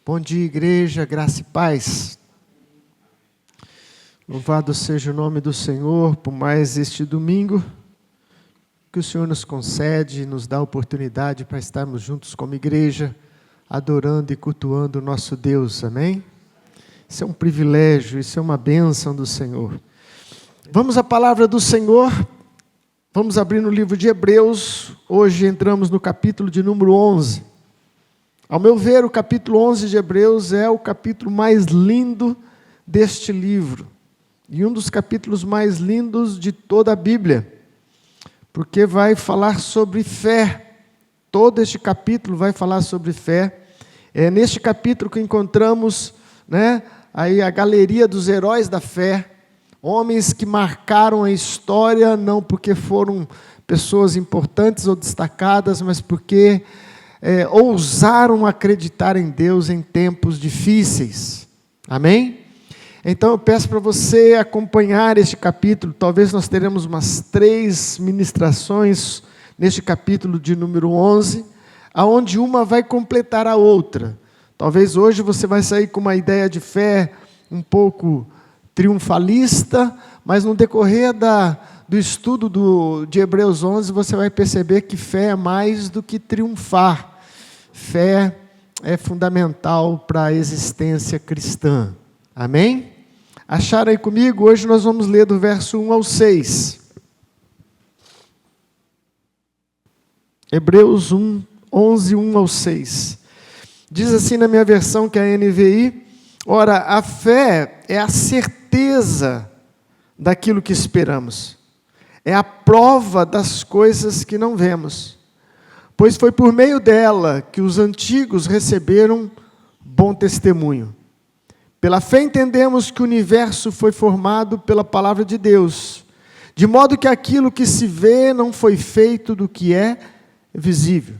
Bom dia, igreja, graça e paz. Louvado seja o nome do Senhor por mais este domingo que o Senhor nos concede, nos dá a oportunidade para estarmos juntos como igreja, adorando e cultuando o nosso Deus, amém? Isso é um privilégio, isso é uma bênção do Senhor. Vamos à palavra do Senhor, vamos abrir no livro de Hebreus, hoje entramos no capítulo de número 11. Ao meu ver, o capítulo 11 de Hebreus é o capítulo mais lindo deste livro. E um dos capítulos mais lindos de toda a Bíblia. Porque vai falar sobre fé. Todo este capítulo vai falar sobre fé. É neste capítulo que encontramos, aí a galeria dos heróis da fé. Homens que marcaram a história, não porque foram pessoas importantes ou destacadas, mas porque ousaram acreditar em Deus em tempos difíceis. Amém? Então eu peço para você acompanhar este capítulo. Talvez nós teremos umas 3 ministrações neste capítulo de número 11, aonde uma vai completar a outra. Talvez hoje você vai sair com uma ideia de fé um pouco triunfalista, mas no decorrer do estudo de Hebreus 11, você vai perceber que fé é mais do que triunfar. Fé é fundamental para a existência cristã. Amém? Acharam aí comigo? Hoje nós vamos ler do verso 1 ao 6. Hebreus 11, 1 ao 6. Diz assim na minha versão, que é a NVI: ora, a fé é a certeza daquilo que esperamos. É a prova das coisas que não vemos. Pois foi por meio dela que os antigos receberam bom testemunho. Pela fé entendemos que o universo foi formado pela palavra de Deus, de modo que aquilo que se vê não foi feito do que é visível.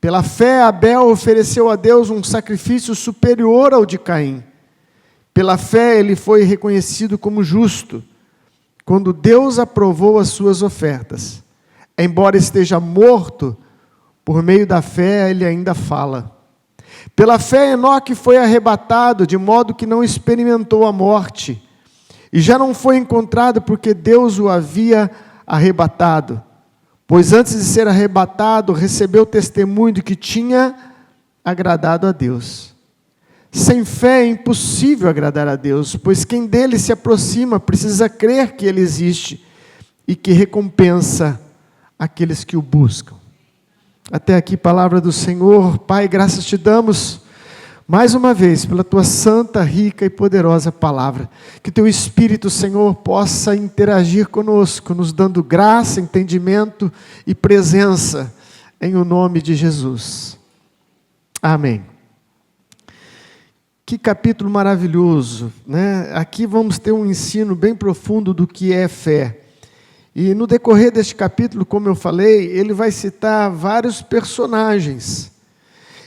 Pela fé Abel ofereceu a Deus um sacrifício superior ao de Caim. Pela fé ele foi reconhecido como justo, quando Deus aprovou as suas ofertas. Embora esteja morto, por meio da fé ele ainda fala. Pela fé Enoque foi arrebatado, de modo que não experimentou a morte, e já não foi encontrado porque Deus o havia arrebatado. Pois antes de ser arrebatado, recebeu testemunho de que tinha agradado a Deus. Sem fé é impossível agradar a Deus, pois quem dele se aproxima precisa crer que ele existe e que recompensa aqueles que o buscam. Até aqui, palavra do Senhor. Pai, graças te damos mais uma vez pela tua santa, rica e poderosa palavra. Que teu Espírito, Senhor, possa interagir conosco, nos dando graça, entendimento e presença, em o nome de Jesus. Amém. Que capítulo maravilhoso, Aqui vamos ter um ensino bem profundo do que é fé. E no decorrer deste capítulo, como eu falei, ele vai citar vários personagens.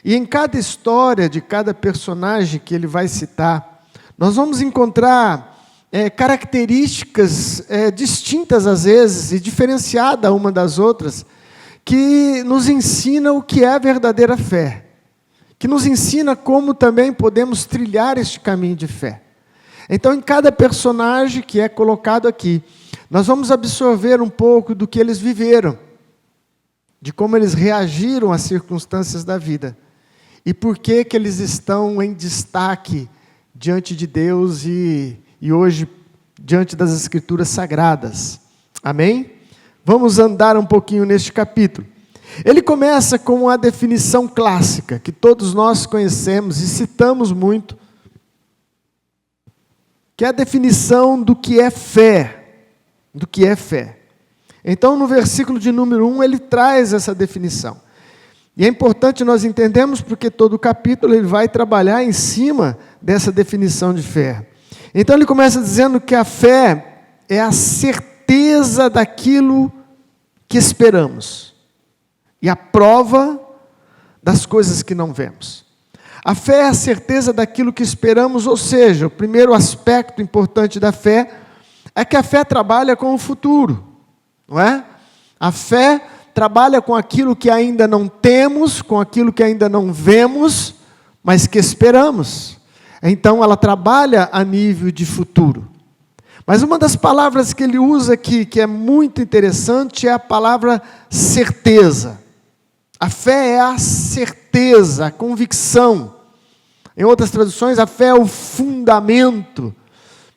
E em cada história de cada personagem que ele vai citar, nós vamos encontrar características distintas às vezes e diferenciadas uma das outras, que nos ensina o que é a verdadeira fé, que nos ensina como também podemos trilhar este caminho de fé. Então, em cada personagem que é colocado aqui, nós vamos absorver um pouco do que eles viveram, de como eles reagiram às circunstâncias da vida, e por que eles estão em destaque diante de Deus e hoje diante das Escrituras Sagradas. Amém? Vamos andar um pouquinho neste capítulo. Ele começa com a definição clássica, que todos nós conhecemos e citamos muito, que é a definição do que é fé. Do que é fé. Então, no versículo de número 1, ele traz essa definição. E é importante nós entendermos, porque todo o capítulo ele vai trabalhar em cima dessa definição de fé. Então, ele começa dizendo que a fé é a certeza daquilo que esperamos e a prova das coisas que não vemos. A fé é a certeza daquilo que esperamos, ou seja, o primeiro aspecto importante da fé é que a fé trabalha com o futuro, não é? A fé trabalha com aquilo que ainda não temos, com aquilo que ainda não vemos, mas que esperamos. Então ela trabalha a nível de futuro. Mas uma das palavras que ele usa aqui, que é muito interessante, é a palavra certeza. A fé é a certeza, a convicção. Em outras traduções, a fé é o fundamento.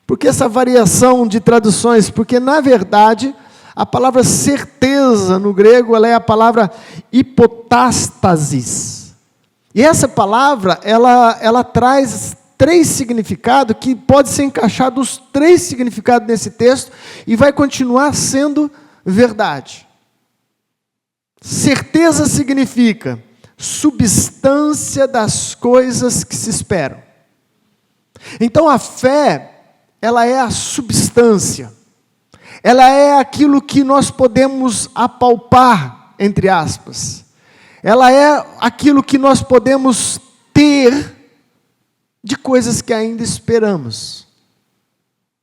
Por que essa variação de traduções? Porque, na verdade, a palavra certeza no grego, ela é a palavra hipotástasis. E essa palavra, ela traz 3 significados que podem ser encaixados, os 3 significados nesse texto, e vai continuar sendo verdade. Certeza significa substância das coisas que se esperam. Então a fé, ela é a substância. Ela é aquilo que nós podemos apalpar, entre aspas. Ela é aquilo que nós podemos ter de coisas que ainda esperamos.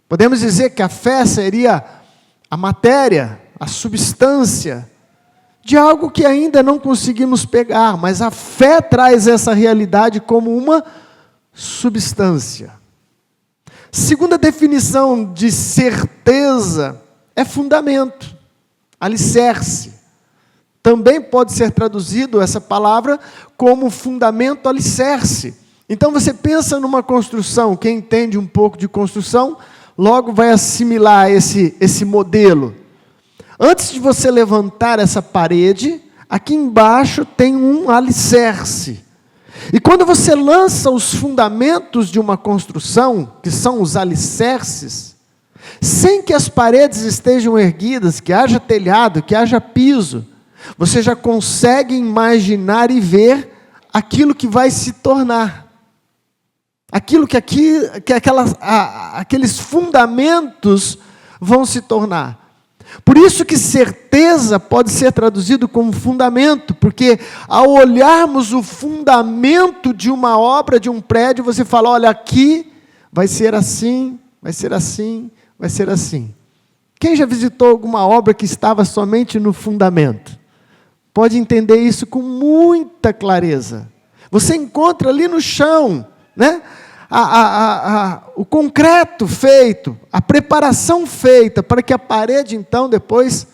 Podemos dizer que a fé seria a matéria, a substância de algo que ainda não conseguimos pegar, mas a fé traz essa realidade como uma substância. Segunda definição de certeza é fundamento, alicerce. Também pode ser traduzido essa palavra como fundamento, alicerce. Então você pensa numa construção, quem entende um pouco de construção, logo vai assimilar esse modelo. Antes de você levantar essa parede, aqui embaixo tem um alicerce. E quando você lança os fundamentos de uma construção, que são os alicerces, sem que as paredes estejam erguidas, que haja telhado, que haja piso, você já consegue imaginar e ver aquilo que vai se tornar. Aquilo que aqueles fundamentos vão se tornar. Por isso que certeza pode ser traduzido como fundamento, porque ao olharmos o fundamento de uma obra, de um prédio, você fala, olha, aqui vai ser assim, vai ser assim, vai ser assim. Quem já visitou alguma obra que estava somente no fundamento? Pode entender isso com muita clareza. Você encontra ali no chão, né? O concreto feito, a preparação feita para que a parede, então, depois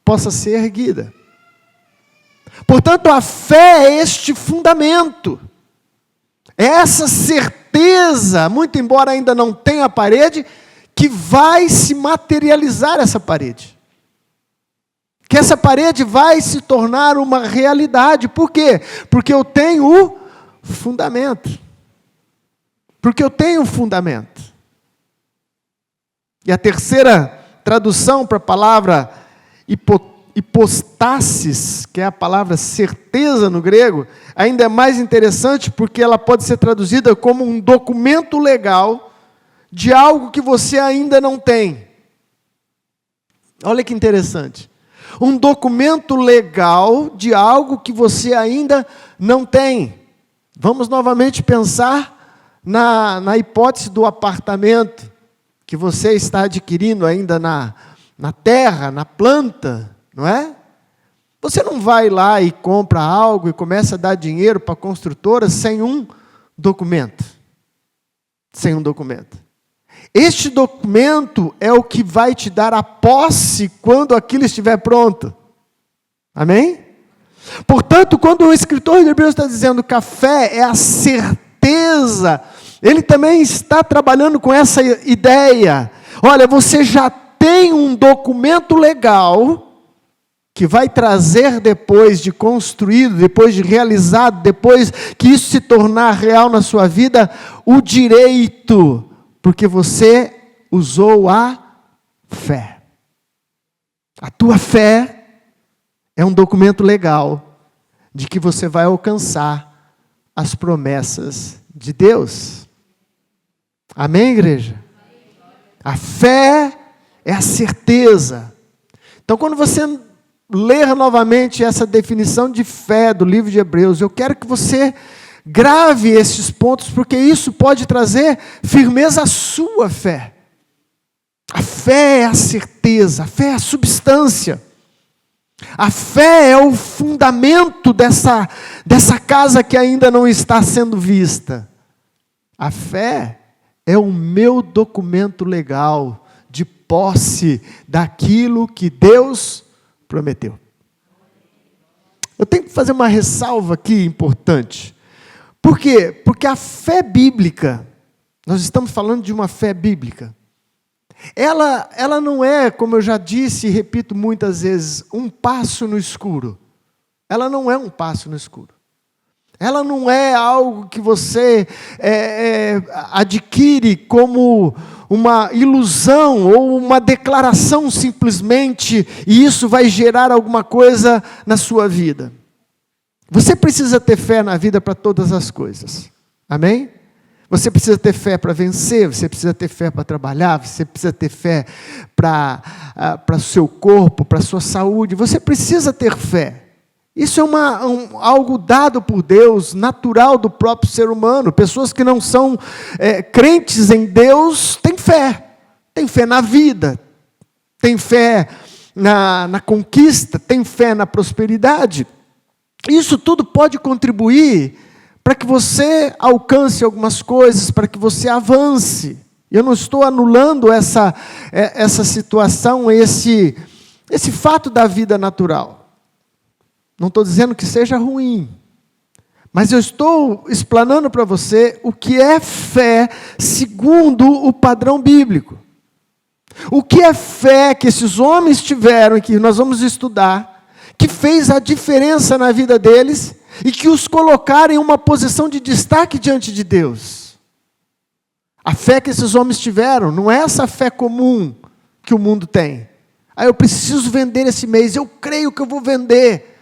possa ser erguida. Portanto, a fé é este fundamento, é essa certeza, muito embora ainda não tenha a parede, que vai se materializar essa parede. Que essa parede vai se tornar uma realidade. Por quê? Porque eu tenho o fundamento. Porque eu tenho um fundamento. E a terceira tradução para a palavra hipostasis, que é a palavra certeza no grego, ainda é mais interessante porque ela pode ser traduzida como um documento legal de algo que você ainda não tem. Olha que interessante. Um documento legal de algo que você ainda não tem. Vamos novamente pensar na hipótese do apartamento que você está adquirindo ainda na terra, na planta, não é? Você não vai lá e compra algo e começa a dar dinheiro para a construtora sem um documento. Sem um documento. Este documento é o que vai te dar a posse quando aquilo estiver pronto. Amém? Portanto, quando o escritor de Hebreus está dizendo que a fé é a certeza, ele também está trabalhando com essa ideia. Olha, você já tem um documento legal que vai trazer depois de construído, depois de realizado, depois que isso se tornar real na sua vida, o direito, porque você usou a fé. A tua fé é um documento legal de que você vai alcançar as promessas de Deus. Amém, igreja? A fé é a certeza. Então, quando você ler novamente essa definição de fé do livro de Hebreus, eu quero que você grave esses pontos, porque isso pode trazer firmeza à sua fé. A fé é a certeza, a fé é a substância. A fé é o fundamento dessa casa que ainda não está sendo vista. A fé é o meu documento legal de posse daquilo que Deus prometeu. Eu tenho que fazer uma ressalva aqui importante. Por quê? Porque a fé bíblica, nós estamos falando de uma fé bíblica, ela não é, como eu já disse e repito muitas vezes, um passo no escuro. Ela não é um passo no escuro. Ela não é algo que você adquire como uma ilusão ou uma declaração simplesmente, e isso vai gerar alguma coisa na sua vida. Você precisa ter fé na vida para todas as coisas. Amém? Você precisa ter fé para vencer, você precisa ter fé para trabalhar, você precisa ter fé para o seu corpo, para a sua saúde. Você precisa ter fé. Isso é algo dado por Deus, natural do próprio ser humano. Pessoas que não são crentes em Deus têm fé na vida, têm fé na conquista, têm fé na prosperidade. Isso tudo pode contribuir para que você alcance algumas coisas, para que você avance. Eu não estou anulando essa situação, esse fato da vida natural. Não estou dizendo que seja ruim, mas eu estou explanando para você o que é fé segundo o padrão bíblico. O que é fé que esses homens tiveram, e que nós vamos estudar, que fez a diferença na vida deles, e que os colocaram em uma posição de destaque diante de Deus. A fé que esses homens tiveram, não é essa fé comum que o mundo tem. Eu preciso vender esse mês, eu creio que eu vou vender.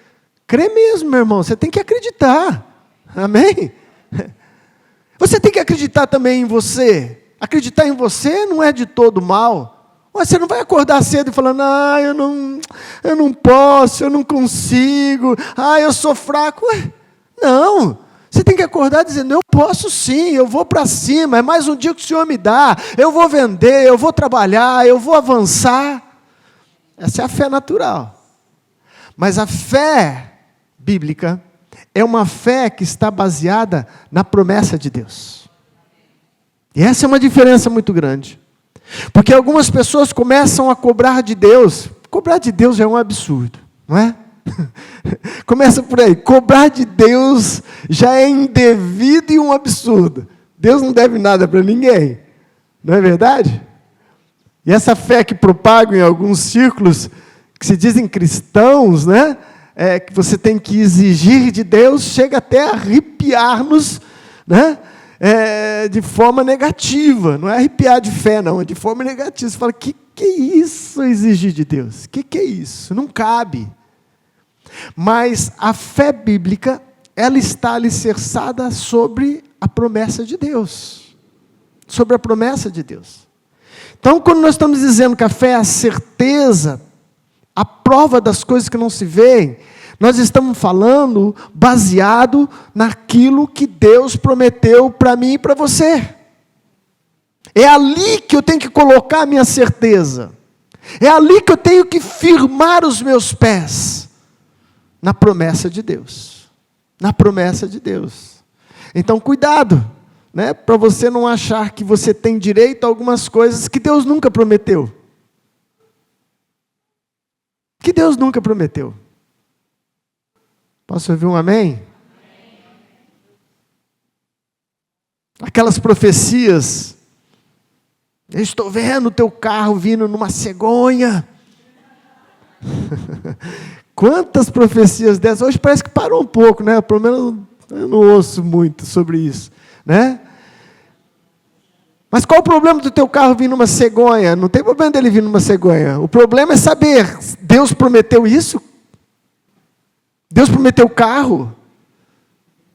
Crê mesmo, meu irmão, você tem que acreditar. Amém? Você tem que acreditar também em você. Acreditar em você não é de todo mal. Você não vai acordar cedo e falando, eu não posso, eu não consigo, eu sou fraco. Não, você tem que acordar dizendo, eu posso sim, eu vou para cima, é mais um dia que o Senhor me dá, eu vou vender, eu vou trabalhar, eu vou avançar. Essa é a fé natural. Mas a fé bíblica é uma fé que está baseada na promessa de Deus. E essa é uma diferença muito grande. Porque algumas pessoas começam a cobrar de Deus. Cobrar de Deus já é um absurdo, não é? Começa por aí. Cobrar de Deus já é indevido e um absurdo. Deus não deve nada para ninguém. Não é verdade? E essa fé que propagam em alguns círculos, que se dizem cristãos, né? Que você tem que exigir de Deus, chega até a arrepiar-nos, né? De forma negativa, não é arrepiar de fé, não, é de forma negativa. Você fala, que é isso exigir de Deus? Que é isso? Não cabe. Mas a fé bíblica, ela está alicerçada sobre a promessa de Deus. Sobre a promessa de Deus. Então, quando nós estamos dizendo que a fé é a certeza, a prova das coisas que não se veem, nós estamos falando baseado naquilo que Deus prometeu para mim e para você. É ali que eu tenho que colocar a minha certeza. É ali que eu tenho que firmar os meus pés. Na promessa de Deus. Na promessa de Deus. Então, cuidado, né, para você não achar que você tem direito a algumas coisas que Deus nunca prometeu. Que Deus nunca prometeu. Posso ouvir um amém? Aquelas profecias. Eu estou vendo o teu carro vindo numa cegonha. Quantas profecias dessas? Hoje parece que parou um pouco, né? Pelo menos eu não ouço muito sobre isso, né? Mas qual o problema do teu carro vir numa cegonha? Não tem problema dele vir numa cegonha. O problema é saber, Deus prometeu isso? Deus prometeu carro?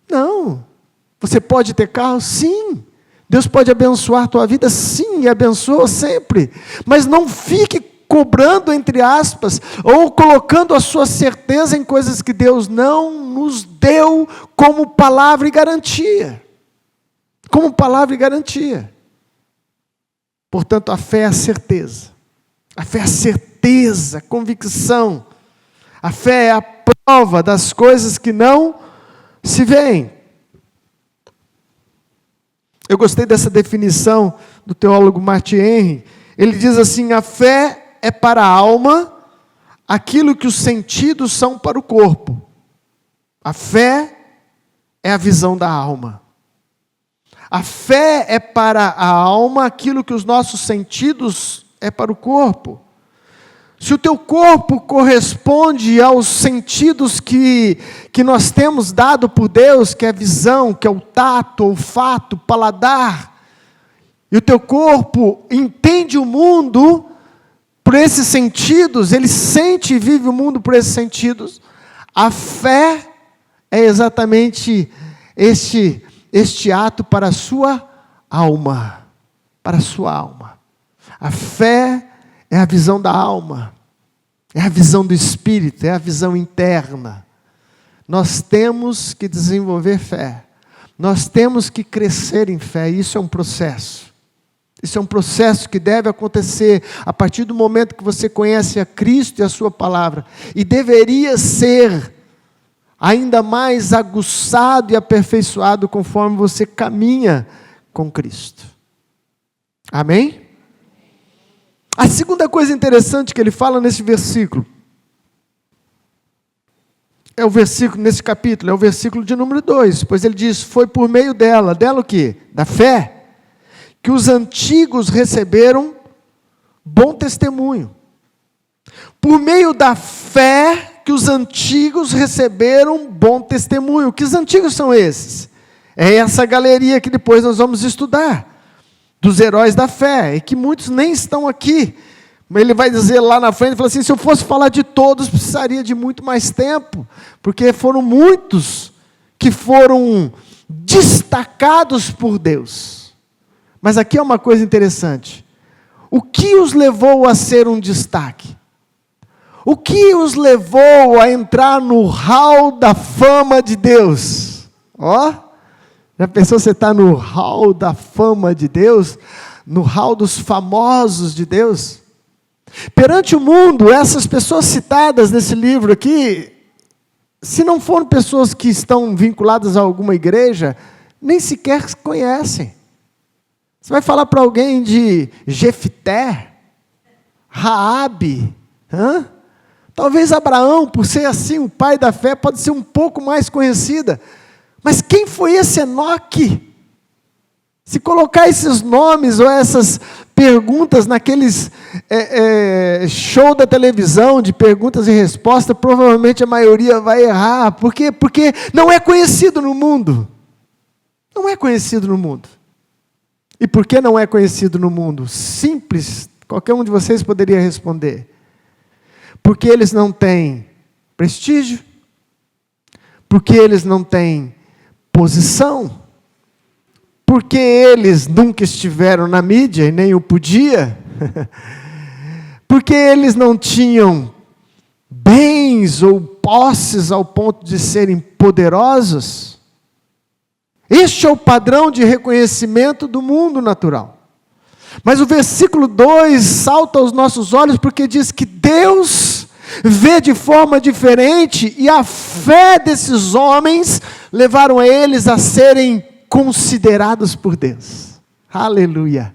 Não. Você pode ter carro? Sim. Deus pode abençoar a tua vida? Sim, e abençoa sempre. Mas não fique cobrando, entre aspas, ou colocando a sua certeza em coisas que Deus não nos deu como palavra e garantia. Como palavra e garantia. Portanto, a fé é a certeza. A fé é a certeza, a convicção. A fé é a prova das coisas que não se veem. Eu gostei dessa definição do teólogo Martin Henry. Ele diz assim: a fé é para a alma aquilo que os sentidos são para o corpo. A fé é a visão da alma. A fé é para a alma aquilo que os nossos sentidos é para o corpo. Se o teu corpo corresponde aos sentidos que nós temos dado por Deus, que é a visão, que é o tato, o olfato, o paladar, e o teu corpo entende o mundo por esses sentidos, ele sente e vive o mundo por esses sentidos, a fé é exatamente este ato para a sua alma, para a sua alma. A fé é a visão da alma, é a visão do espírito, é a visão interna. Nós temos que desenvolver fé, nós temos que crescer em fé, isso é um processo. Isso é um processo que deve acontecer a partir do momento que você conhece a Cristo e a sua palavra, e deveria ser ainda mais aguçado e aperfeiçoado conforme você caminha com Cristo. Amém? A segunda coisa interessante que ele fala nesse versículo, é o versículo, nesse capítulo, é o versículo de número 2, pois ele diz, foi por meio dela o quê? Da fé, que os antigos receberam bom testemunho. Por meio da fé que os antigos receberam bom testemunho. Que os antigos são esses? É essa galeria que depois nós vamos estudar, dos heróis da fé, e que muitos nem estão aqui. Ele vai dizer lá na frente, fala assim, se eu fosse falar de todos, precisaria de muito mais tempo, porque foram muitos que foram destacados por Deus. Mas aqui é uma coisa interessante. O que os levou a ser um destaque? O que os levou a entrar no hall da fama de Deus? Já pensou você está no hall da fama de Deus? No hall dos famosos de Deus? Perante o mundo, essas pessoas citadas nesse livro aqui, se não foram pessoas que estão vinculadas a alguma igreja, nem sequer se conhecem. Você vai falar para alguém de Jefté, Raabe, talvez Abraão, por ser assim o pai da fé, pode ser um pouco mais conhecida. Mas quem foi esse Enoque? Se colocar esses nomes ou essas perguntas naqueles show da televisão de perguntas e respostas, provavelmente a maioria vai errar. Por quê? Porque não é conhecido no mundo. Não é conhecido no mundo. E por que não é conhecido no mundo? Simples, qualquer um de vocês poderia responder. Porque eles não têm prestígio, porque eles não têm posição, porque eles nunca estiveram na mídia e nem o podia, porque eles não tinham bens ou posses ao ponto de serem poderosos. Este é o padrão de reconhecimento do mundo natural. Mas o versículo 2 salta aos nossos olhos porque diz que Deus vê de forma diferente e a fé desses homens levaram a eles a serem considerados por Deus. Aleluia!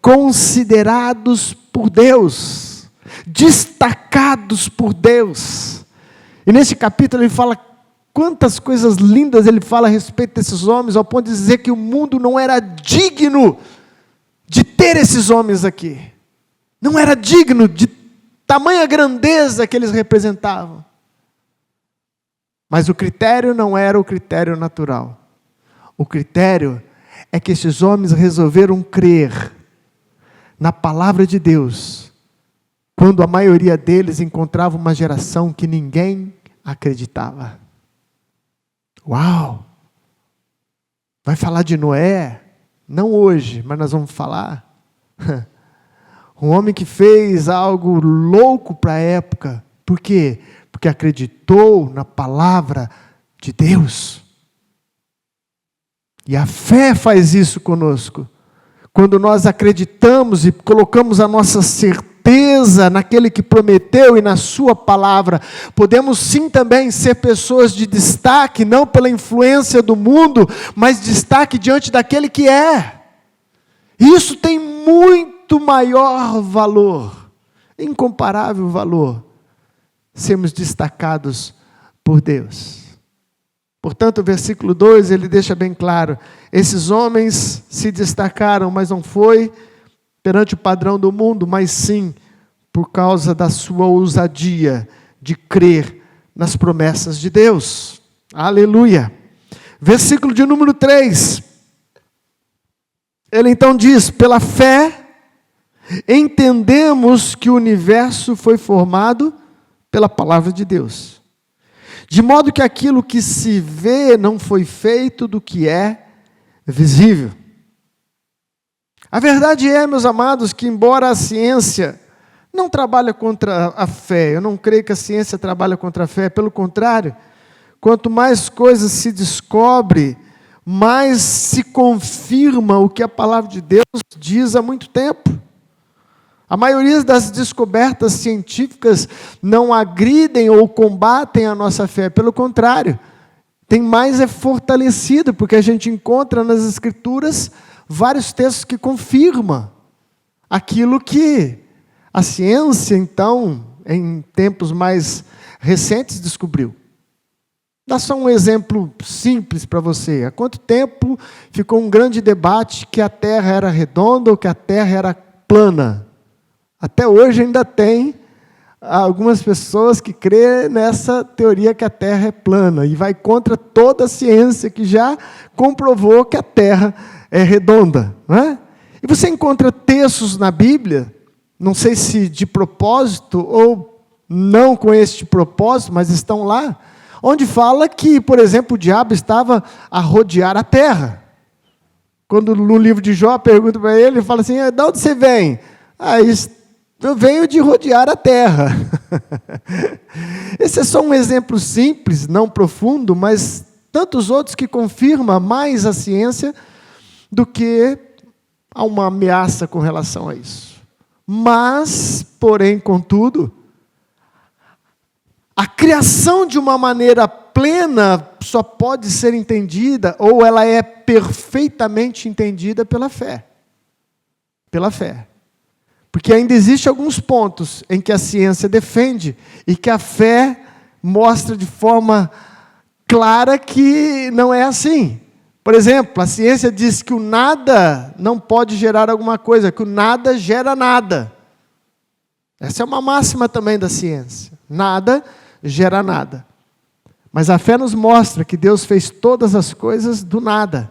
Considerados por Deus, destacados por Deus. E nesse capítulo ele fala quantas coisas lindas ele fala a respeito desses homens, ao ponto de dizer que o mundo não era digno de ter esses homens aqui. Não era digno de tamanha grandeza que eles representavam. Mas o critério não era o critério natural. O critério é que esses homens resolveram crer na palavra de Deus, quando a maioria deles encontrava uma geração que ninguém acreditava. Uau! Vai falar de Noé? Não hoje, mas nós vamos falar. Um homem que fez algo louco para a época. Por quê? Porque acreditou na palavra de Deus. E a fé faz isso conosco. Quando nós acreditamos e colocamos a nossa certeza certeza naquele que prometeu e na sua palavra. Podemos sim também ser pessoas de destaque, não pela influência do mundo, mas destaque diante daquele que é. Isso tem muito maior valor, incomparável valor, sermos destacados por Deus. Portanto, o versículo 2, ele deixa bem claro, esses homens se destacaram, mas não foi perante o padrão do mundo, mas sim por causa da sua ousadia de crer nas promessas de Deus. Aleluia! Versículo de número 3. Ele então diz, pela fé, entendemos que o universo foi formado pela palavra de Deus. De modo que aquilo que se vê não foi feito do que é visível. A verdade é, meus amados, que embora a ciência não trabalhe contra a fé, eu não creio que a ciência trabalhe contra a fé, pelo contrário, quanto mais coisas se descobre, mais se confirma o que a palavra de Deus diz há muito tempo. A maioria das descobertas científicas não agridem ou combatem a nossa fé, pelo contrário, tem mais é fortalecido, porque a gente encontra nas Escrituras vários textos que confirmam aquilo que a ciência, então, em tempos mais recentes, descobriu. Dá só um exemplo simples para você. Há quanto tempo ficou um grande debate que a Terra era redonda ou que a Terra era plana? Até hoje ainda tem algumas pessoas que crêem nessa teoria que a Terra é plana e vai contra toda a ciência que já comprovou que a Terra é redonda, não é? E você encontra textos na Bíblia, não sei se de propósito ou não com este propósito, mas estão lá, onde fala que, por exemplo, o diabo estava a rodear a terra. Quando no livro de Jó pergunta para ele, fala assim, de onde você vem? Eu venho de rodear a terra. Esse é só um exemplo simples, não profundo, mas tantos outros que confirmam mais a ciência do que há uma ameaça com relação a isso. Mas, porém, contudo, a criação de uma maneira plena só pode ser entendida, ou ela é perfeitamente entendida pela fé. Pela fé. Porque ainda existem alguns pontos em que a ciência defende e que a fé mostra de forma clara que não é assim. Por exemplo, a ciência diz que o nada não pode gerar alguma coisa, que o nada gera nada. Essa é uma máxima também da ciência. Nada gera nada. Mas a fé nos mostra que Deus fez todas as coisas do nada.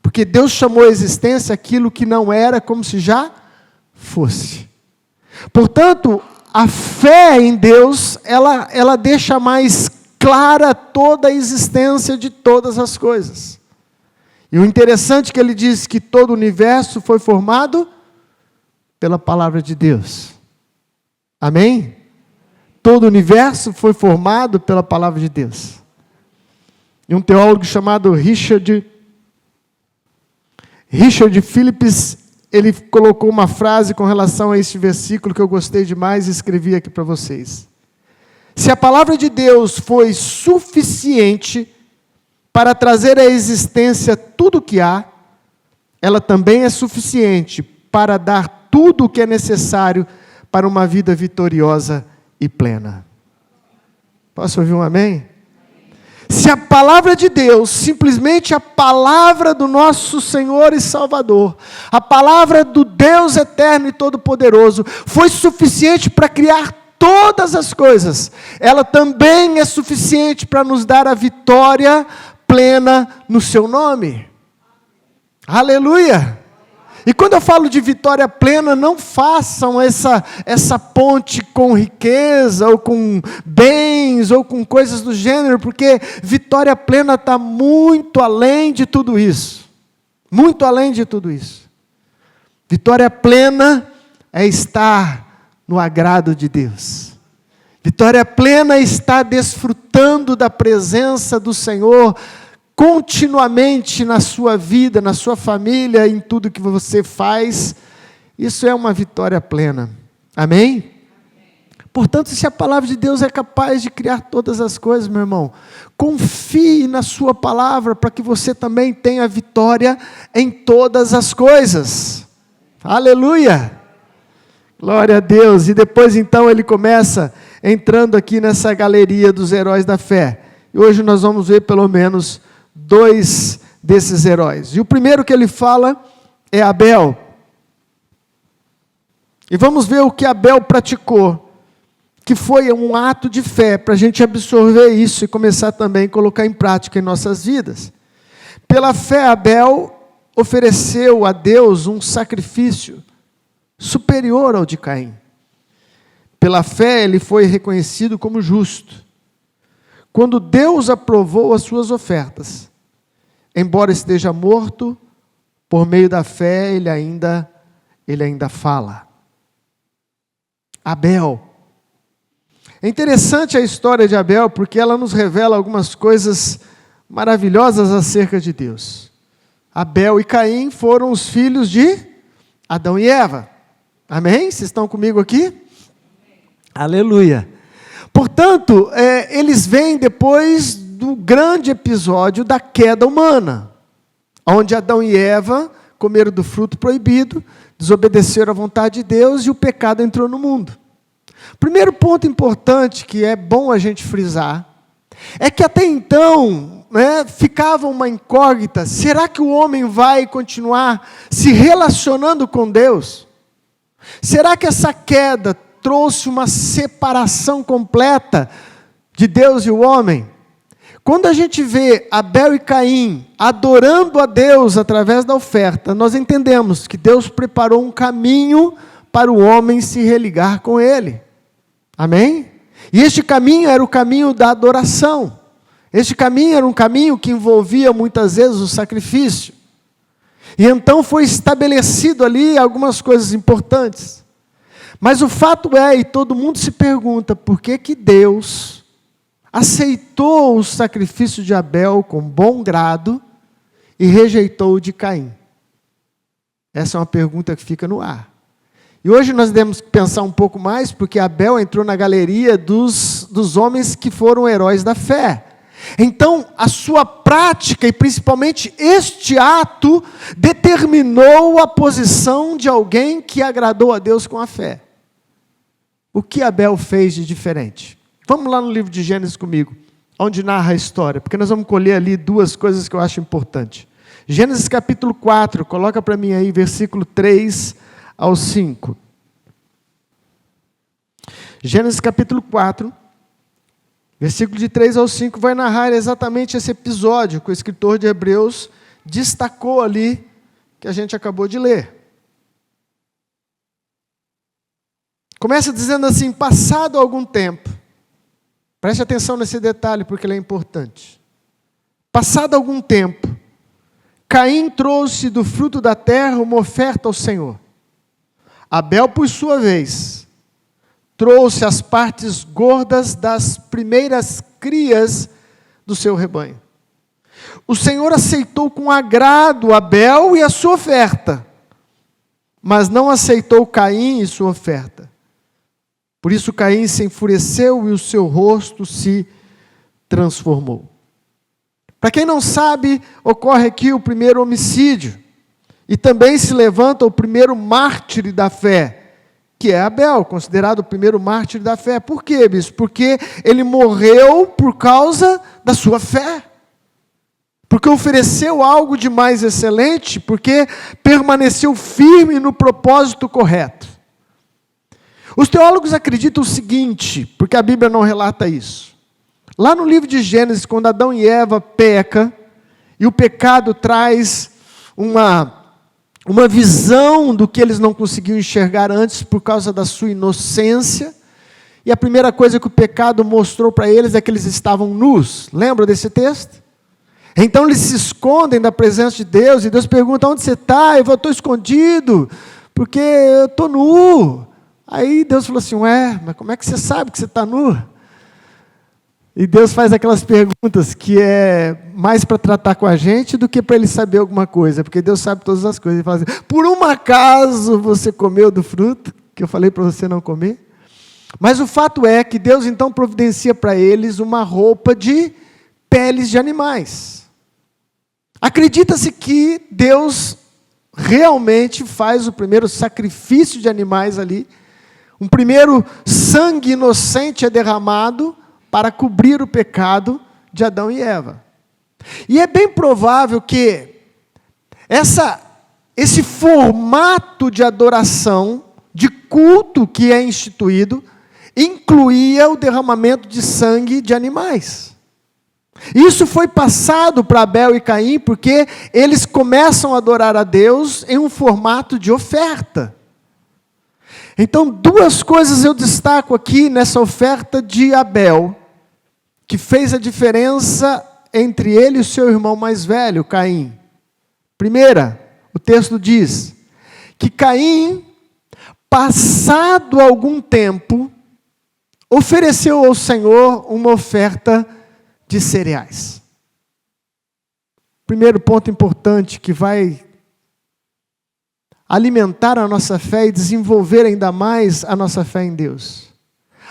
Porque Deus chamou à existência aquilo que não era como se já fosse. Portanto, a fé em Deus, ela deixa mais clara toda a existência de todas as coisas. E o interessante é que ele diz que todo o universo foi formado pela palavra de Deus. Amém? Todo o universo foi formado pela palavra de Deus. E um teólogo chamado Richard Phillips, ele colocou uma frase com relação a este versículo que eu gostei demais e escrevi aqui para vocês. Se a palavra de Deus foi suficiente para trazer à existência tudo o que há, ela também é suficiente para dar tudo o que é necessário para uma vida vitoriosa e plena. Posso ouvir um amém? Se a palavra de Deus, simplesmente a palavra do nosso Senhor e Salvador, a palavra do Deus eterno e todo-poderoso, foi suficiente para criar todas as coisas, ela também é suficiente para nos dar a vitória plena no seu nome. Aleluia! E quando eu falo de vitória plena, não façam essa ponte com riqueza, ou com bens, ou com coisas do gênero, porque vitória plena está muito além de tudo isso. Muito além de tudo isso. Vitória plena é estar no agrado de Deus. Vitória plena é estar desfrutando da presença do Senhor continuamente na sua vida, na sua família, em tudo que você faz. Isso é uma vitória plena. Amém? Portanto, se a palavra de Deus é capaz de criar todas as coisas, meu irmão, confie na sua palavra para que você também tenha vitória em todas as coisas. Aleluia! Glória a Deus. E depois então ele começa entrando aqui nessa galeria dos heróis da fé. E hoje nós vamos ver pelo menos 2 desses heróis. E o primeiro que ele fala é Abel. E vamos ver o que Abel praticou, que foi um ato de fé, para a gente absorver isso e começar também a colocar em prática em nossas vidas. Pela fé, Abel ofereceu a Deus um sacrifício superior ao de Caim. Pela fé, ele foi reconhecido como justo. Quando Deus aprovou as suas ofertas, embora esteja morto, por meio da fé, ele ainda fala. Abel. É interessante a história de Abel, porque ela nos revela algumas coisas maravilhosas acerca de Deus. Abel e Caim foram os filhos de Adão e Eva. Amém? Vocês estão comigo aqui? Aleluia. Portanto, eles vêm depois do grande episódio da queda humana, onde Adão e Eva comeram do fruto proibido, desobedeceram à vontade de Deus e o pecado entrou no mundo. Primeiro ponto importante que é bom a gente frisar, é que até então, ficava uma incógnita, será que o homem vai continuar se relacionando com Deus? Será que essa queda trouxe uma separação completa de Deus e o homem? Quando a gente vê Abel e Caim adorando a Deus através da oferta, nós entendemos que Deus preparou um caminho para o homem se religar com Ele. Amém? E este caminho era o caminho da adoração. Este caminho era um caminho que envolvia muitas vezes o sacrifício. E então foi estabelecido ali algumas coisas importantes. Mas o fato é, e todo mundo se pergunta, por que que Deus aceitou o sacrifício de Abel com bom grado e rejeitou o de Caim? Essa é uma pergunta que fica no ar. E hoje nós devemos pensar um pouco mais, porque Abel entrou na galeria dos homens que foram heróis da fé. Então, a sua prática, e principalmente este ato, determinou a posição de alguém que agradou a Deus com a fé. O que Abel fez de diferente? Vamos lá no livro de Gênesis comigo, onde narra a história, porque nós vamos colher ali 2 coisas que eu acho importantes. Gênesis capítulo 4, coloca para mim aí, versículo 3 ao 5. Gênesis capítulo 4, versículo de 3 ao 5, vai narrar exatamente esse episódio que o escritor de Hebreus destacou ali, que a gente acabou de ler. Começa dizendo assim, passado algum tempo, preste atenção nesse detalhe porque ele é importante. Passado algum tempo, Caim trouxe do fruto da terra uma oferta ao Senhor. Abel, por sua vez, trouxe as partes gordas das primeiras crias do seu rebanho. O Senhor aceitou com agrado Abel e a sua oferta, mas não aceitou Caim e sua oferta. Por isso Caim se enfureceu e o seu rosto se transformou. Para quem não sabe, ocorre aqui o primeiro homicídio. E também se levanta o primeiro mártir da fé, que é Abel, considerado o primeiro mártir da fé. Por quê, bispo? Porque ele morreu por causa da sua fé. Porque ofereceu algo de mais excelente, porque permaneceu firme no propósito correto. Os teólogos acreditam o seguinte, porque a Bíblia não relata isso. Lá no livro de Gênesis, quando Adão e Eva pecam, e o pecado traz uma visão do que eles não conseguiam enxergar antes por causa da sua inocência, e a primeira coisa que o pecado mostrou para eles é que eles estavam nus. Lembra desse texto? Então eles se escondem da presença de Deus, e Deus pergunta, onde você está? Eu estou escondido, porque eu estou nu. Aí Deus falou assim, mas como é que você sabe que você está nu? E Deus faz aquelas perguntas que é mais para tratar com a gente do que para Ele saber alguma coisa, porque Deus sabe todas as coisas. Ele fala assim, por um acaso você comeu do fruto? que eu falei para você não comer. Mas o fato é que Deus então providencia para eles uma roupa de peles de animais. Acredita-se que Deus realmente faz o primeiro sacrifício de animais ali. Um primeiro sangue inocente é derramado para cobrir o pecado de Adão e Eva. E é bem provável que esse formato de adoração, de culto que é instituído, incluía o derramamento de sangue de animais. Isso foi passado para Abel e Caim, porque eles começam a adorar a Deus em um formato de oferta. Então, duas coisas eu destaco aqui nessa oferta de Abel, que fez a diferença entre ele e o seu irmão mais velho, Caim. Primeira, o texto diz que Caim, passado algum tempo, ofereceu ao Senhor uma oferta de cereais. Primeiro ponto importante que vai alimentar a nossa fé e desenvolver ainda mais a nossa fé em Deus.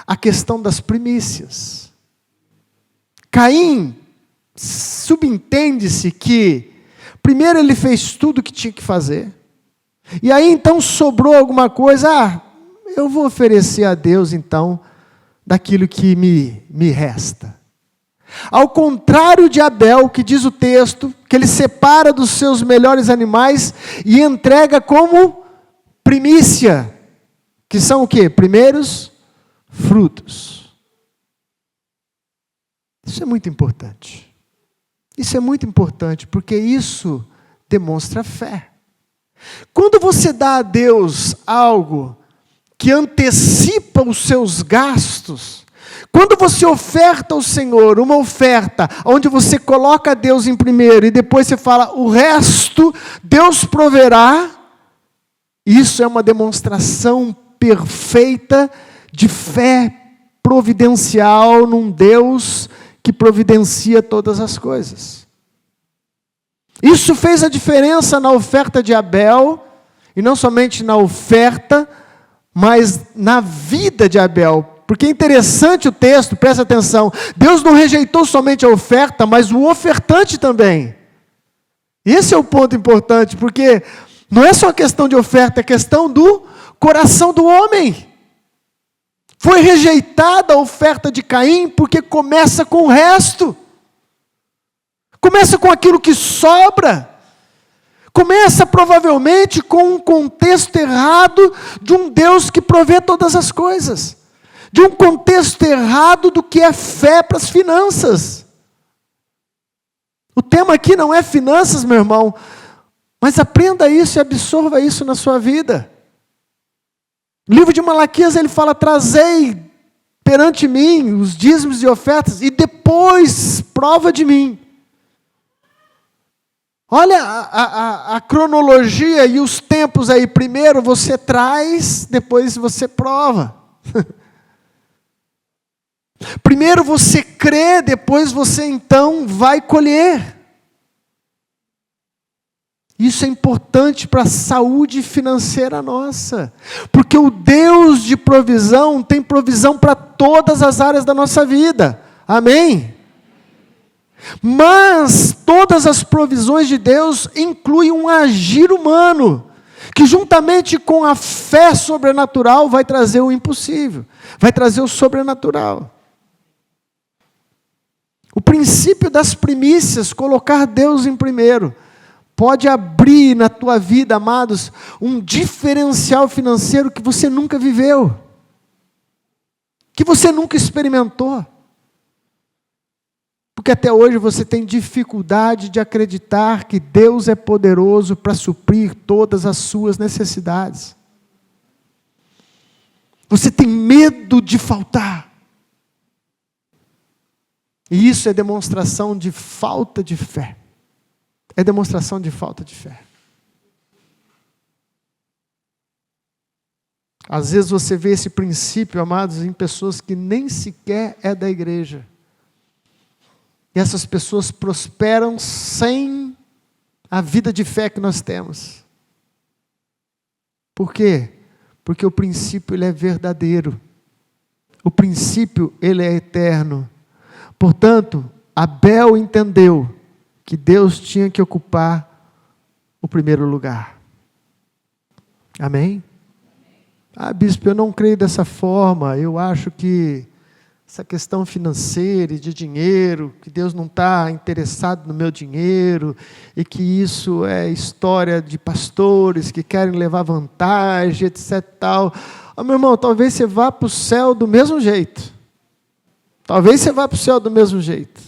A questão das primícias. Caim, subentende-se que primeiro ele fez tudo o que tinha que fazer. E aí então sobrou alguma coisa, eu vou oferecer a Deus então daquilo que me resta. Ao contrário de Abel, que diz o texto, que ele separa dos seus melhores animais e entrega como primícia, que são o quê? Primeiros frutos. Isso é muito importante. Isso é muito importante, porque isso demonstra fé. Quando você dá a Deus algo que antecipa os seus gastos, quando você oferta ao Senhor uma oferta onde você coloca Deus em primeiro e depois você fala, o resto Deus proverá, isso é uma demonstração perfeita de fé providencial num Deus que providencia todas as coisas. Isso fez a diferença na oferta de Abel, e não somente na oferta, mas na vida de Abel. Porque é interessante o texto, presta atenção, Deus não rejeitou somente a oferta, mas o ofertante também. Esse é o ponto importante, porque não é só questão de oferta, é questão do coração do homem. Foi rejeitada a oferta de Caim, porque começa com o resto. Começa com aquilo que sobra. Começa provavelmente com um contexto errado de um Deus que provê todas as coisas. De um contexto errado do que é fé para as finanças. O tema aqui não é finanças, meu irmão, mas aprenda isso e absorva isso na sua vida. No livro de Malaquias ele fala, trazei perante mim os dízimos e ofertas e depois prova de mim. Olha a cronologia e os tempos aí, primeiro você traz, depois você prova. Primeiro você crê, depois você então vai colher. Isso é importante para a saúde financeira nossa, porque o Deus de provisão tem provisão para todas as áreas da nossa vida, amém? Mas todas as provisões de Deus incluem um agir humano, que juntamente com a fé sobrenatural vai trazer o impossível, vai trazer o sobrenatural. O princípio das primícias, colocar Deus em primeiro, pode abrir na tua vida, amados, um diferencial financeiro que você nunca viveu, que você nunca experimentou. Porque até hoje você tem dificuldade de acreditar que Deus é poderoso para suprir todas as suas necessidades. Você tem medo de faltar. E isso é demonstração de falta de fé. É demonstração de falta de fé. Às vezes você vê esse princípio, amados, em pessoas que nem sequer é da igreja. E essas pessoas prosperam sem a vida de fé que nós temos. Por quê? Porque o princípio ele é verdadeiro. O princípio ele é eterno. Portanto, Abel entendeu que Deus tinha que ocupar o primeiro lugar. Amém? Bispo, eu não creio dessa forma. Eu acho que essa questão financeira e de dinheiro, que Deus não está interessado no meu dinheiro, e que isso é história de pastores que querem levar vantagem, etc. Tal. Meu irmão, talvez você vá para o céu do mesmo jeito. Talvez você vá para o céu do mesmo jeito.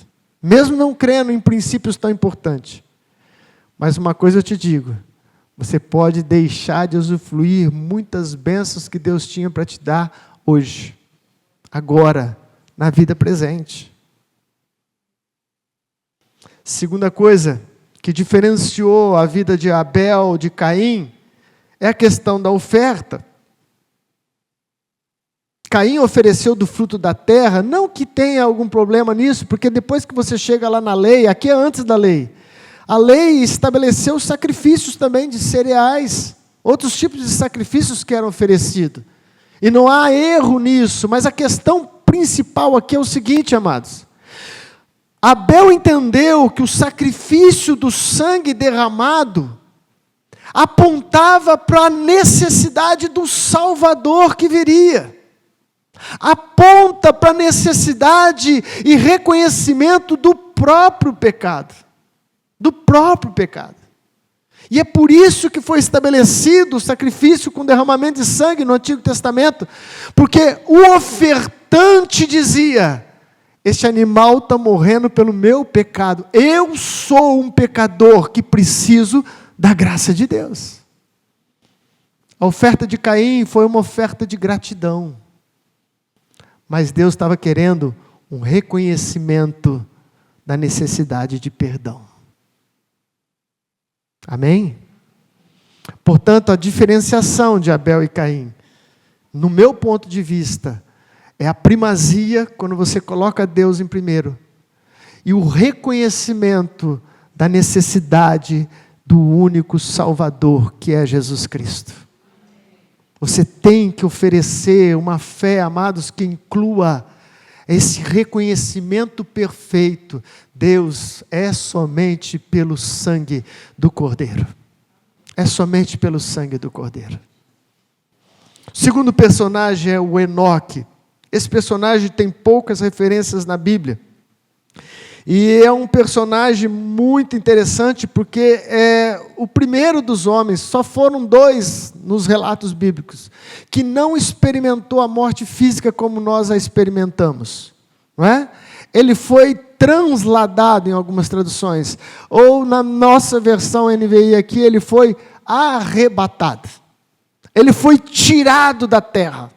Mesmo não crendo em princípios tão importantes. Mas uma coisa eu te digo, você pode deixar de usufruir muitas bênçãos que Deus tinha para te dar hoje, agora, na vida presente. Segunda coisa que diferenciou a vida de Abel de Caim é a questão da oferta. Caim ofereceu do fruto da terra, não que tenha algum problema nisso, porque depois que você chega lá na lei, aqui é antes da lei, a lei estabeleceu sacrifícios também de cereais, outros tipos de sacrifícios que eram oferecidos. E não há erro nisso, mas a questão principal aqui é o seguinte, amados. Abel entendeu que o sacrifício do sangue derramado apontava para a necessidade do Salvador que viria. Aponta para a necessidade e reconhecimento do próprio pecado. Do próprio pecado. E é por isso que foi estabelecido o sacrifício com derramamento de sangue no Antigo Testamento, porque o ofertante dizia: este animal está morrendo pelo meu pecado, eu sou um pecador que preciso da graça de Deus. A oferta de Caim foi uma oferta de gratidão, mas Deus estava querendo um reconhecimento da necessidade de perdão. Amém? Portanto, a diferenciação de Abel e Caim, no meu ponto de vista, é a primazia quando você coloca Deus em primeiro, e o reconhecimento da necessidade do único Salvador, que é Jesus Cristo. Você tem que oferecer uma fé, amados, que inclua esse reconhecimento perfeito. Deus, é somente pelo sangue do Cordeiro. É somente pelo sangue do Cordeiro. O segundo personagem é o Enoque. Esse personagem tem poucas referências na Bíblia. E é um personagem muito interessante, porque é o primeiro dos homens, só foram 2 nos relatos bíblicos, que não experimentou a morte física como nós a experimentamos. Não é? Ele foi transladado em algumas traduções, ou na nossa versão NVI aqui, ele foi arrebatado. Ele foi tirado da terra.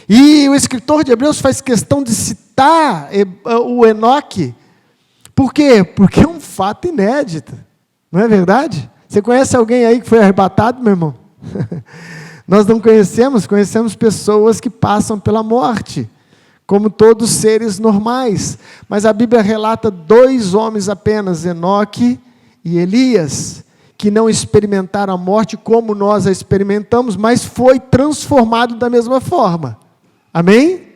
E o escritor de Hebreus faz questão de citar o Enoque. Por quê? Porque é um fato inédito. Não é verdade? Você conhece alguém aí que foi arrebatado, meu irmão? Nós não conhecemos pessoas que passam pela morte, como todos seres normais. Mas a Bíblia relata 2 homens apenas, Enoque e Elias, que não experimentaram a morte como nós a experimentamos, mas foi transformado da mesma forma. Amém?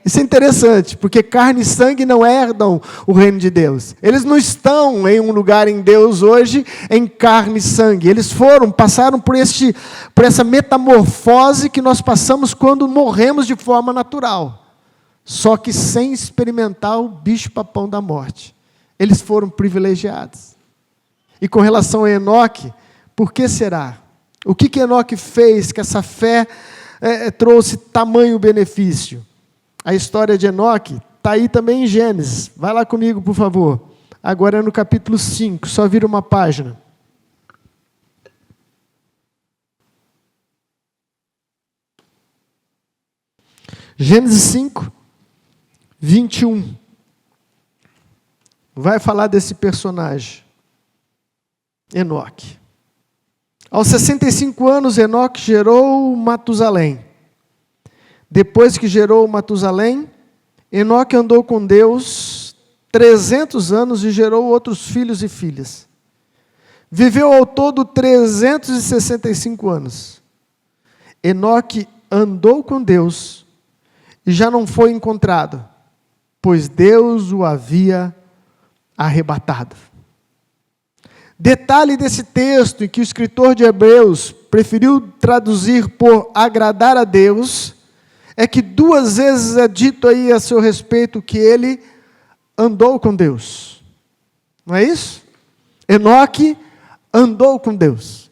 Isso é interessante, porque carne e sangue não herdam o reino de Deus. Eles não estão em um lugar em Deus hoje, em carne e sangue. Eles passaram por essa metamorfose que nós passamos quando morremos de forma natural. Só que sem experimentar o bicho-papão da morte. Eles foram privilegiados. E com relação a Enoque, por que será? O que Enoque fez que essa fé trouxe tamanho benefício? A história de Enoque está aí também em Gênesis. Vai lá comigo, por favor. Agora é no capítulo 5, só vira uma página. Gênesis 5, 21. Vai falar desse personagem, Enoque. Aos 65 anos, Enoque gerou Matusalém. Depois que gerou Matusalém, Enoque andou com Deus 300 anos e gerou outros filhos e filhas. Viveu ao todo 365 anos. Enoque andou com Deus e já não foi encontrado, pois Deus o havia arrebatado. Detalhe desse texto em que o escritor de Hebreus preferiu traduzir por agradar a Deus, é que 2 vezes é dito aí a seu respeito que ele andou com Deus. Não é isso? Enoque andou com Deus.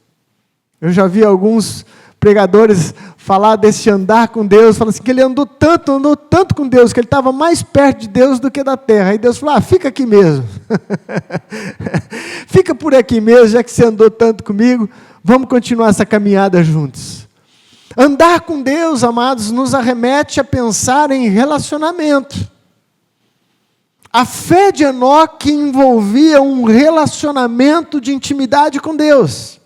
Eu já vi alguns pregadores falar desse andar com Deus, falando assim, que ele andou tanto com Deus, que ele estava mais perto de Deus do que da terra. Aí Deus falou, fica aqui mesmo. Fica por aqui mesmo, já que você andou tanto comigo, vamos continuar essa caminhada juntos. Andar com Deus, amados, nos arremete a pensar em relacionamento. A fé de Enoque envolvia um relacionamento de intimidade com Deus.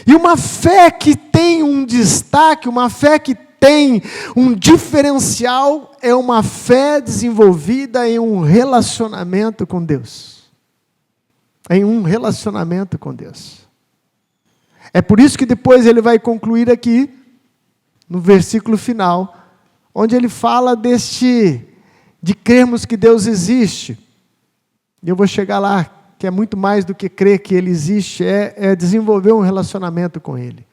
E uma fé que tem um destaque, uma fé que tem um diferencial, é uma fé desenvolvida em um relacionamento com Deus. Em um relacionamento com Deus. É por isso que depois ele vai concluir aqui, no versículo final, onde ele fala de crermos que Deus existe. E eu vou chegar lá, que é muito mais do que crer que Ele existe, é desenvolver um relacionamento com Ele.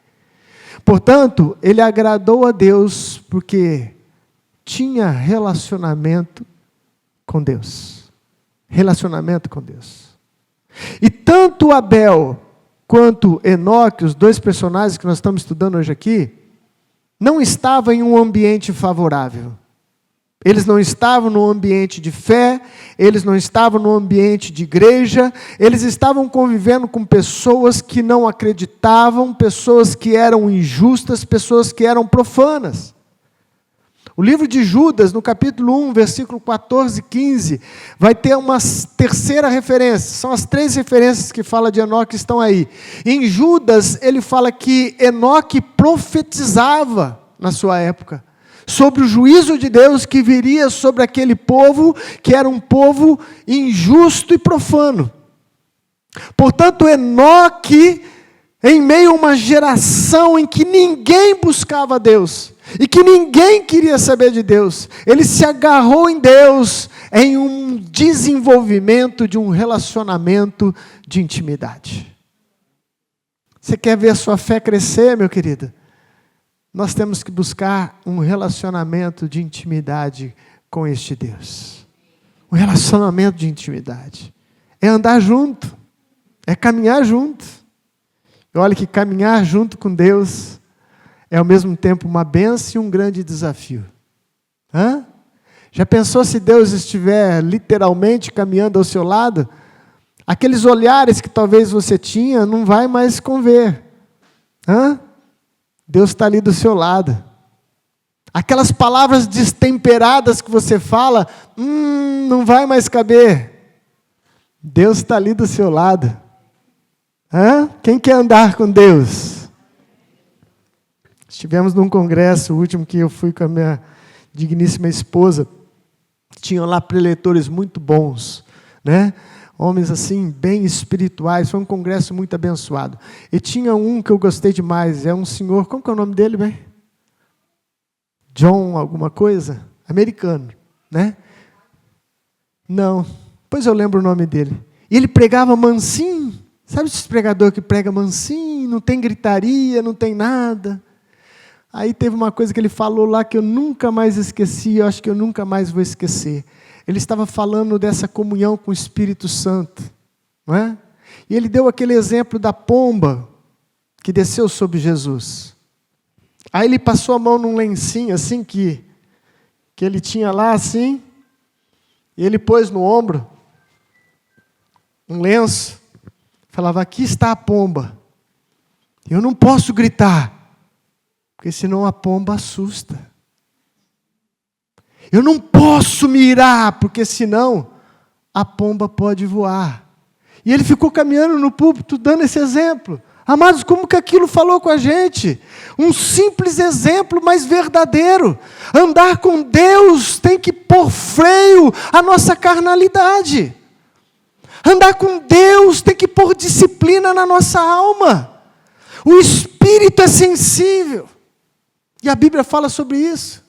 Portanto, ele agradou a Deus porque tinha relacionamento com Deus. Relacionamento com Deus. E tanto Abel quanto Enoque, os 2 personagens que nós estamos estudando hoje aqui, não estavam em um ambiente favorável. Eles não estavam no ambiente de fé, eles não estavam no ambiente de igreja, eles estavam convivendo com pessoas que não acreditavam, pessoas que eram injustas, pessoas que eram profanas. O livro de Judas, no capítulo 1, versículo 14 e 15, vai ter uma terceira referência. São as 3 referências que fala de Enoque que estão aí. Em Judas, ele fala que Enoque profetizava na sua época sobre o juízo de Deus que viria sobre aquele povo, que era um povo injusto e profano. Portanto, Enoque, em meio a uma geração em que ninguém buscava Deus, e que ninguém queria saber de Deus, ele se agarrou em Deus, em um desenvolvimento de um relacionamento de intimidade. Você quer ver a sua fé crescer, meu querido? Nós temos que buscar um relacionamento de intimidade com este Deus. Um relacionamento de intimidade. É andar junto. É caminhar junto. E olha que caminhar junto com Deus é ao mesmo tempo uma bênção e um grande desafio. Já pensou se Deus estiver literalmente caminhando ao seu lado? Aqueles olhares que talvez você tinha não vai mais conver. Deus está ali do seu lado. Aquelas palavras destemperadas que você fala, não vai mais caber. Deus está ali do seu lado. Quem quer andar com Deus? Estivemos num congresso, o último que eu fui com a minha digníssima esposa. Tinham lá preletores muito bons, né? Homens assim, bem espirituais, foi um congresso muito abençoado. E tinha um que eu gostei demais, é um senhor, como que é o nome dele, bem? John alguma coisa? Americano, né? Não, pois eu lembro o nome dele. E ele pregava mansinho, sabe esse pregador que prega mansinho, não tem gritaria, não tem nada. Aí teve uma coisa que ele falou lá que eu nunca mais esqueci, eu acho que eu nunca mais vou esquecer. Ele estava falando dessa comunhão com o Espírito Santo, não é? E ele deu aquele exemplo da pomba que desceu sobre Jesus. Aí ele passou a mão num lencinho assim que ele tinha lá assim, e ele pôs no ombro um lenço, falava, aqui está a pomba. Eu não posso gritar, porque senão a pomba assusta. Eu não posso me irar, porque senão a pomba pode voar. E ele ficou caminhando no púlpito, dando esse exemplo. Amados, como que aquilo falou com a gente? Um simples exemplo, mas verdadeiro. Andar com Deus tem que pôr freio à nossa carnalidade. Andar com Deus tem que pôr disciplina na nossa alma. O espírito é sensível. E a Bíblia fala sobre isso.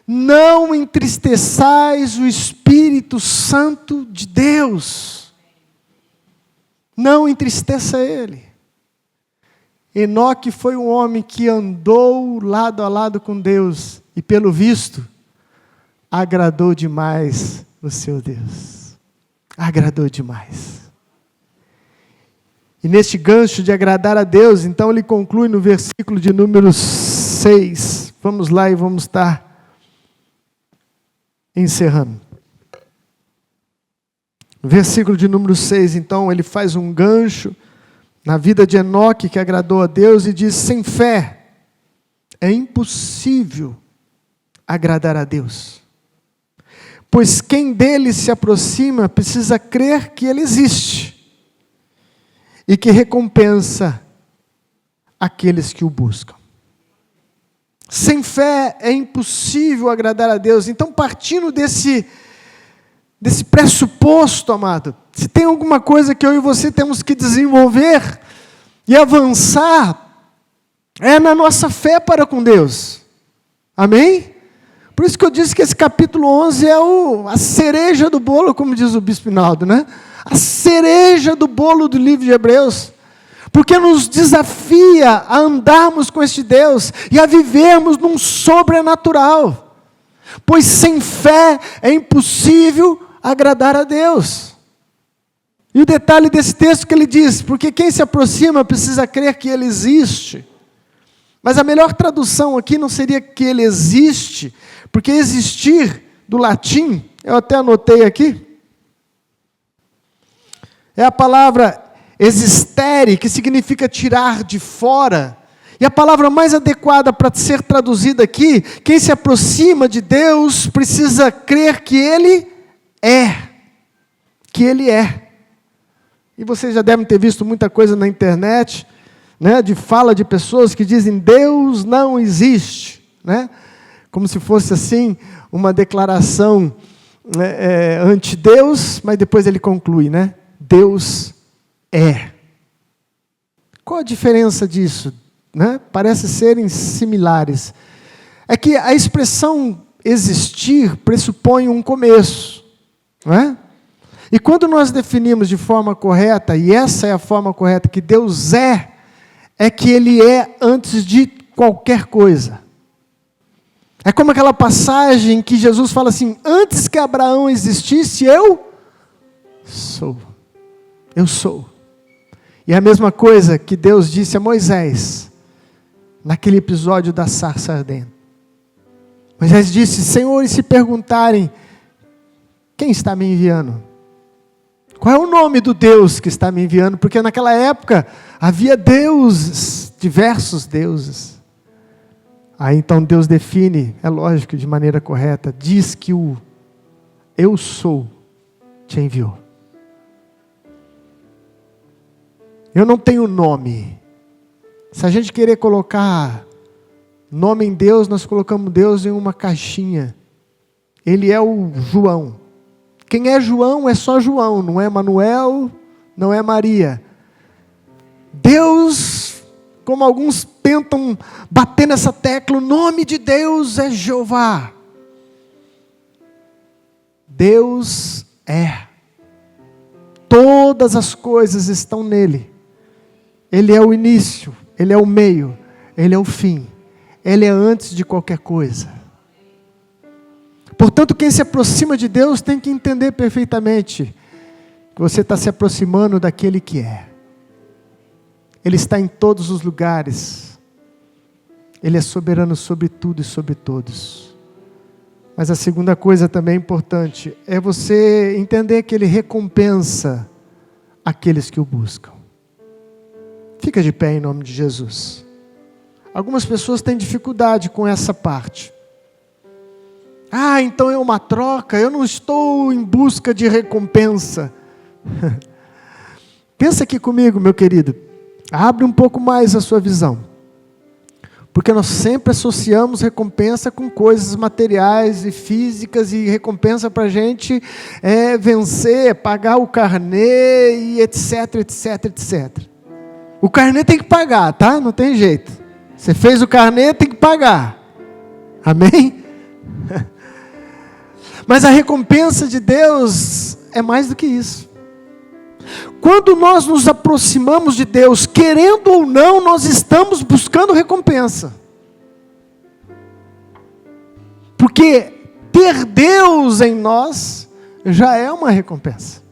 Não entristeçais o Espírito Santo de Deus. Não entristeça ele. Enoque foi um homem que andou lado a lado com Deus e, pelo visto, agradou demais o seu Deus. Agradou demais. E neste gancho de agradar a Deus, então ele conclui no versículo de número 6. Vamos lá e vamos estar encerrando. No versículo de número 6, então, ele faz um gancho na vida de Enoque, que agradou a Deus, e diz: sem fé é impossível agradar a Deus. Pois quem dele se aproxima precisa crer que ele existe e que recompensa aqueles que o buscam. Sem fé é impossível agradar a Deus. Então, partindo desse pressuposto, amado, se tem alguma coisa que eu e você temos que desenvolver e avançar, é na nossa fé para com Deus. Amém? Por isso que eu disse que esse capítulo 11 é a cereja do bolo, como diz o Bispo Hinaldo, né? A cereja do bolo do livro de Hebreus. Porque nos desafia a andarmos com este Deus e a vivermos num sobrenatural. Pois sem fé é impossível agradar a Deus. E o detalhe desse texto que ele diz: porque quem se aproxima precisa crer que ele existe. Mas a melhor tradução aqui não seria que ele existe, porque existir, do latim, eu até anotei aqui, é a palavra existere, que significa tirar de fora. E a palavra mais adequada para ser traduzida aqui: quem se aproxima de Deus precisa crer que Ele é. Que Ele é. E vocês já devem ter visto muita coisa na internet, né, de fala de pessoas que dizem: Deus não existe, né? Como se fosse assim, uma declaração anti-Deus, mas depois ele conclui, né? Deus é. Qual a diferença disso? Né? Parece serem similares. É que a expressão existir pressupõe um começo. Não é? E quando nós definimos de forma correta, e essa é a forma correta, que Deus é que Ele é antes de qualquer coisa. É como aquela passagem que Jesus fala assim: antes que Abraão existisse, eu sou. Eu sou. E é a mesma coisa que Deus disse a Moisés, naquele episódio da sarça ardente. Moisés disse: Senhor, e se perguntarem, quem está me enviando? Qual é o nome do Deus que está me enviando? Porque naquela época havia deuses, diversos deuses. Aí então Deus define, é lógico, de maneira correta, diz que o eu sou te enviou. Eu não tenho nome. Se a gente querer colocar nome em Deus, nós colocamos Deus em uma caixinha. Ele é o João. Quem é João é só João, não é Manuel, não é Maria. Deus, como alguns tentam bater nessa tecla, o nome de Deus é Jeová. Deus é. Todas as coisas estão nele. Ele é o início, Ele é o meio, Ele é o fim. Ele é antes de qualquer coisa. Portanto, quem se aproxima de Deus tem que entender perfeitamente que você está se aproximando daquele que é. Ele está em todos os lugares. Ele é soberano sobre tudo e sobre todos. Mas a segunda coisa também importante é você entender que Ele recompensa aqueles que o buscam. Fica de pé em nome de Jesus. Algumas pessoas têm dificuldade com essa parte. Ah, então é uma troca, eu não estou em busca de recompensa. Pensa aqui comigo, meu querido. Abre um pouco mais a sua visão. Porque nós sempre associamos recompensa com coisas materiais e físicas, e recompensa para a gente é vencer, pagar o carnê, e etc, etc, etc. O carnê tem que pagar, tá? Não tem jeito. Você fez o carnê, tem que pagar. Amém? Mas a recompensa de Deus é mais do que isso. Quando nós nos aproximamos de Deus, querendo ou não, nós estamos buscando recompensa. Porque ter Deus em nós já é uma recompensa.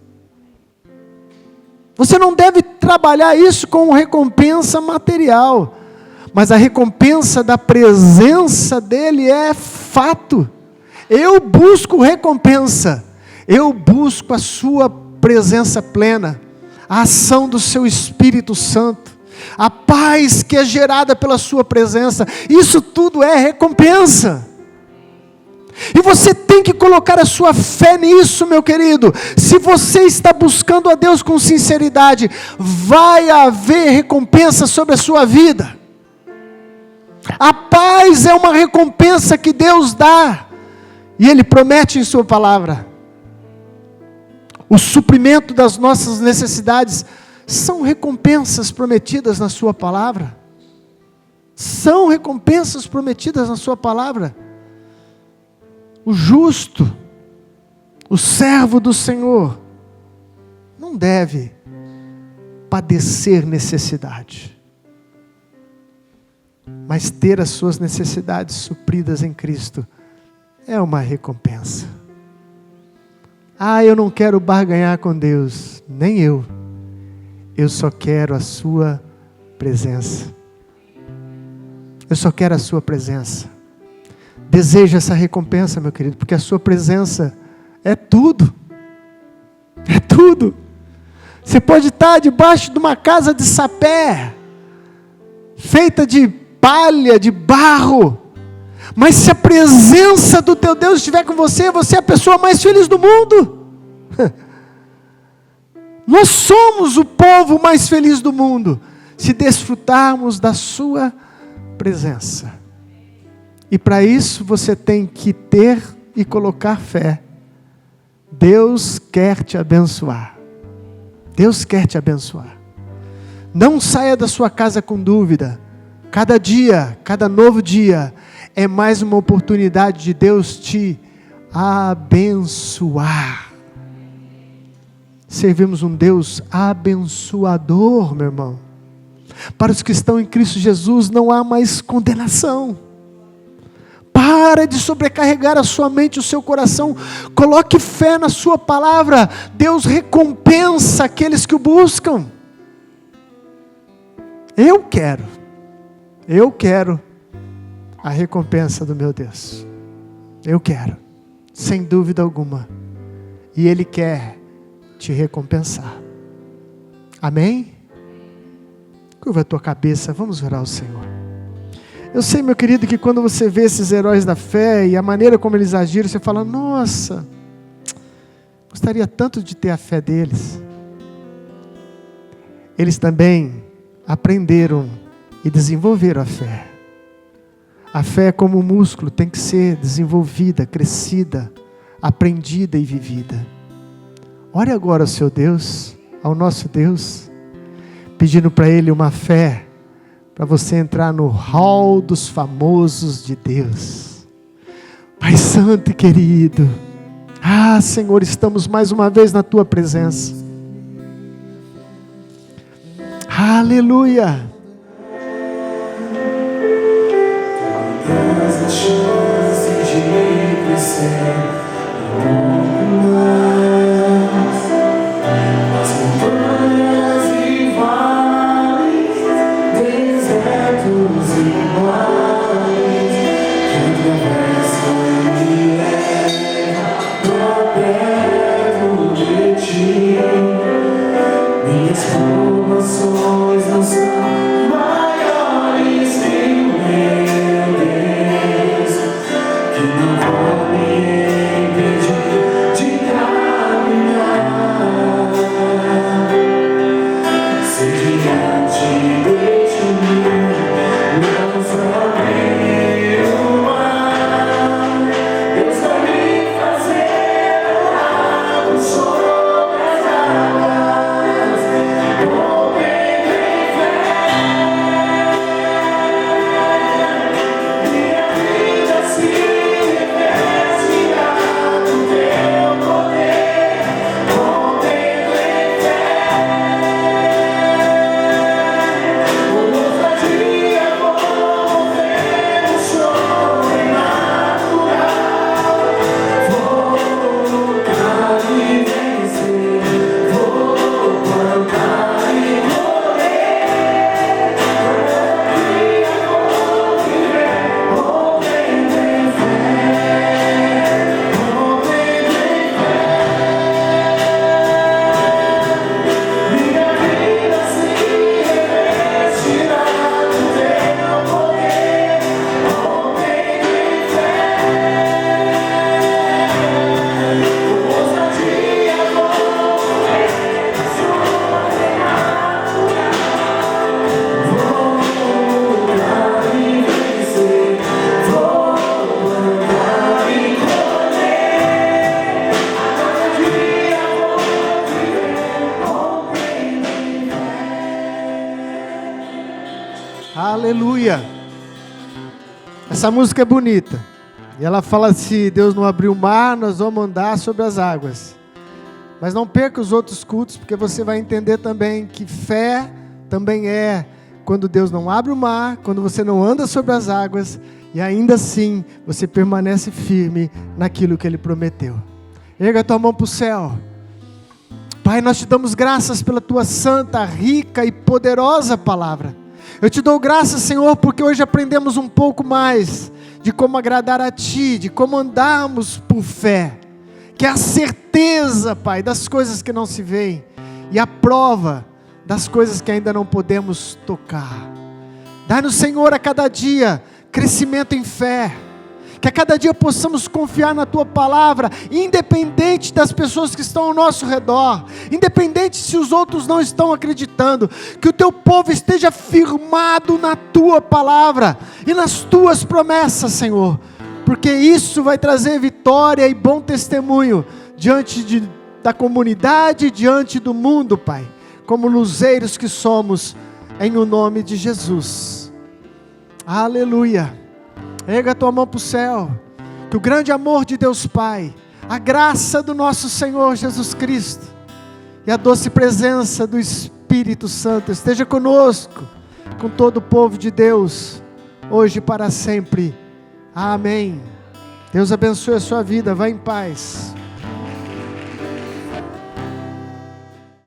Você não deve trabalhar isso com recompensa material, mas a recompensa da presença dEle é fato. Eu busco recompensa, eu busco a sua presença plena, a ação do seu Espírito Santo, a paz que é gerada pela sua presença, isso tudo é recompensa. E você tem que colocar a sua fé nisso, meu querido. Se você está buscando a Deus com sinceridade, vai haver recompensa sobre a sua vida. A paz é uma recompensa que Deus dá, e Ele promete em sua palavra. O suprimento das nossas necessidades são recompensas prometidas na sua palavra. São recompensas prometidas na sua palavra. O justo, o servo do Senhor, não deve padecer necessidade, mas ter as suas necessidades supridas em Cristo é uma recompensa. Eu não quero barganhar com Deus, nem eu só quero a sua presença. Eu só quero a sua presença. Deseja essa recompensa, meu querido, porque a sua presença é tudo. É tudo. Você pode estar debaixo de uma casa de sapé, feita de palha, de barro, mas se a presença do teu Deus estiver com você, você é a pessoa mais feliz do mundo. Nós somos o povo mais feliz do mundo, se desfrutarmos da sua presença. E para isso você tem que ter e colocar fé. Deus quer te abençoar. Deus quer te abençoar. Não saia da sua casa com dúvida. Cada dia, cada novo dia, é mais uma oportunidade de Deus te abençoar. Servimos um Deus abençoador, meu irmão. Para os que estão em Cristo Jesus não há mais condenação. Para de sobrecarregar a sua mente, o seu coração. Coloque fé na sua palavra. Deus recompensa aqueles que o buscam. Eu quero a recompensa do meu Deus. Eu quero, sem dúvida alguma. E Ele quer te recompensar. Amém? Curva a tua cabeça, vamos orar ao Senhor. Eu sei, meu querido, que quando você vê esses heróis da fé e a maneira como eles agiram, você fala, nossa, gostaria tanto de ter a fé deles. Eles também aprenderam e desenvolveram a fé. A fé, como um músculo, tem que ser desenvolvida, crescida, aprendida e vivida. Ore agora ao seu Deus, ao nosso Deus, pedindo para Ele uma fé, para você entrar no hall dos famosos de Deus. Pai santo e querido, Senhor, estamos mais uma vez na Tua presença. Aleluia. Aleluia. Essa música é bonita. E ela fala: se Deus não abrir o mar, nós vamos andar sobre as águas. Mas não perca os outros cultos, porque você vai entender também que fé também é quando Deus não abre o mar, quando você não anda sobre as águas, e ainda assim você permanece firme naquilo que Ele prometeu. Erga a tua mão para o céu. Pai, nós te damos graças pela tua santa, rica e poderosa palavra. Eu te dou graças, Senhor, porque hoje aprendemos um pouco mais de como agradar a Ti, de como andarmos por fé, que é a certeza, Pai, das coisas que não se veem e a prova das coisas que ainda não podemos tocar. Dá-nos, Senhor, a cada dia crescimento em fé, que a cada dia possamos confiar na Tua palavra, independente das pessoas que estão ao nosso redor, independente se os outros não estão acreditando, que o Teu povo esteja firmado na Tua palavra e nas Tuas promessas, Senhor, porque isso vai trazer vitória e bom testemunho diante da comunidade, diante do mundo, Pai, como luzeiros que somos, em o nome de Jesus. Aleluia. Erga a tua mão para o céu, que o grande amor de Deus Pai, a graça do nosso Senhor Jesus Cristo e a doce presença do Espírito Santo esteja conosco, com todo o povo de Deus, hoje e para sempre. Amém. Deus abençoe a sua vida, vá em paz.